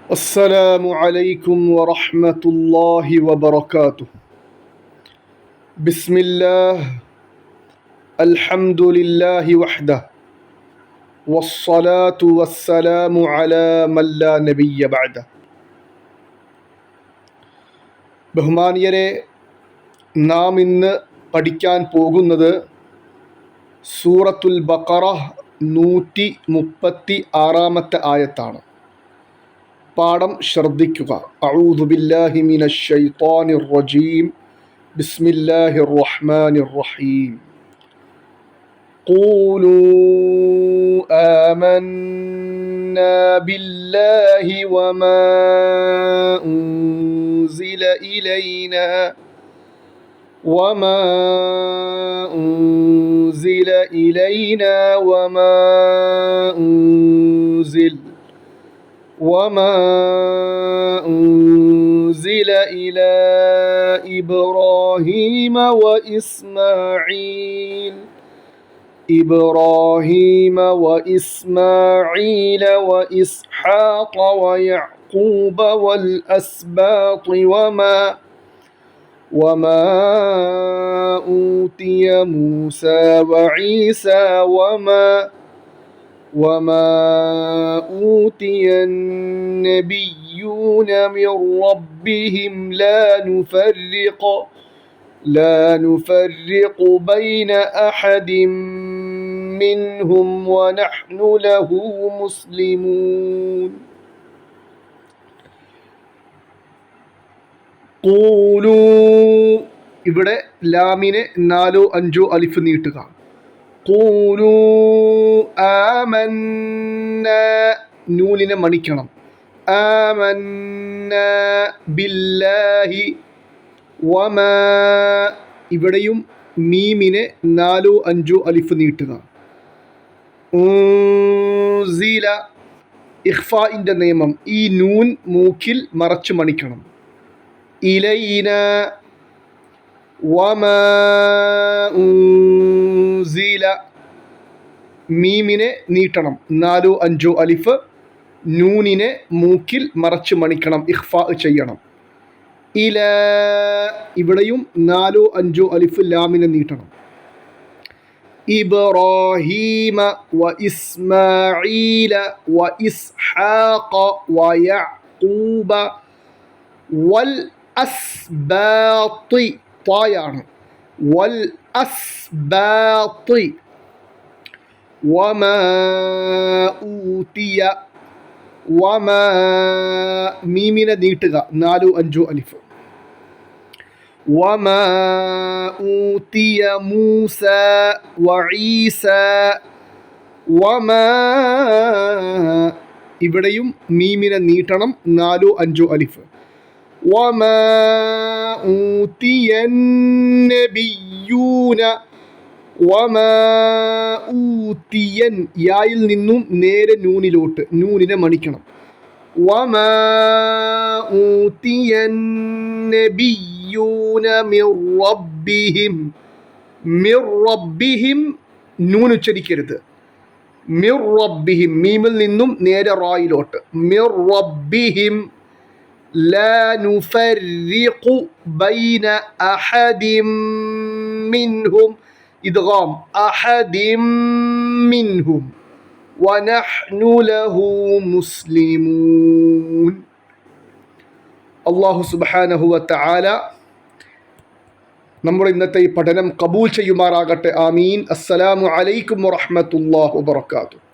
السلام عليكم ورحمة الله وبركاته. بسم الله، الحمد لله وحده، والصلاة والسلام على من لا نبي بعده. ബഹുമാനിയരെ, നാം ഇന്ന് പഠിക്കാൻ പോകുന്നത് സൂറത്തുൽ ബഖറ 136 ആയത്താണ്. പാഠം ശ്രദ്ധിക്കുക. അഊദു ബില്ലാഹി മിനശ് ശൈത്വാനിർ റജീം. ബിസ്മില്ലാഹിർ റഹ്മാനിർ റഹീം. ഖൂലൂ ആമന്നാ ബില്ലാഹി വമാ ഉൻസില ഇലൈനാ وما أنزل إلينا وما أنزل إلى إبراهيم وإسماعيل وإسحاق ويعقوب والأسباط وما أوتي موسى وعيسى وما أوتي النبيون من ربهم لا نفرق بين أحد منهم ونحن له مسلمون. ഖൂലൂ, ഇവിടെ ലാമിനെ 4-5 അലിഫ് നീട്ടുക. ഖൂലൂ ആമന്നാ, നൂനിനെ മണിക്കണം. ആമന്നാ ബില്ലാഹി വമാ, ഇവിടെയും മീമിനെ 4-5 അലിഫ് നീട്ടുക. ഉൻസില, ഇഖ്ഫാഇന്റെ നിയമം, ഈ നൂൻ മൂക്കിൽ മറച്ച് മണിക്കണം. ഇലൈന വമാ ഉൻസില, മീമിനെ നീട്ടണം. 4-5 അലിഫ്, നൂനിനെ മൂക്കിൽ മറച്ച് മണിക്കണം, ഇഖ്ഫാ ചെയ്യണം. ഇല, ഇവിടെയും 4-5 അലിഫ് ലാമിനെ നീട്ടണം. ഇബ്രാഹീമ വ ഇസ്മാഈല വ ഇസ്ഹാഖ വ യഅഖൂബ വൽ അസ്ബാത്തി, തായാണ്, വൽ അസ്ബാത്തി വമാ ഊതിയ, വമാ മീമിനെ നീട്ടുക 4-5 അലിഫ്. വമാ ഊതിയ മൂസ വഈസ, വമാ, ഇവിടെയും മീമിനെ നീട്ടണം 4-5 അലിഫ്. വമാ ഊതിയ നബിയ്യൂന, വമാ ഊതിയൻ, യായിൽ നിന്നും നേരെ നൂനിലോട്ട്, നൂനിനെ മണിക്കണം. വമാ ഊതിയ നബിയ്യൂന മിർ റബ്ബിഹിം, നൂൻ ഉച്ചരിക്കരുത്. മിർ റബ്ബിഹിം, മീമിൽ നിന്നും നേരെ റായിലോട്ട്. മിർ റബ്ബിഹിം ലാ നുഫർരിഖു ബൈന അഹദിൻ മിൻഹും, ഇദ്ഗാം, അഹദിൻ മിൻഹും വനഹ്നു ലഹു മുസ്ലിമൂൻ. അല്ലാഹു സുബ്ഹാനഹു വ തആല നമ്മുടെ ഇന്നത്തെ ഈ പഠനം കബൂൽ ചെയ്യുമാറാകട്ടെ. ആമീൻ. അസ്സലാമു അലൈക്കും വറഹ്മത്തുള്ളാഹി വബറകാതുഹു.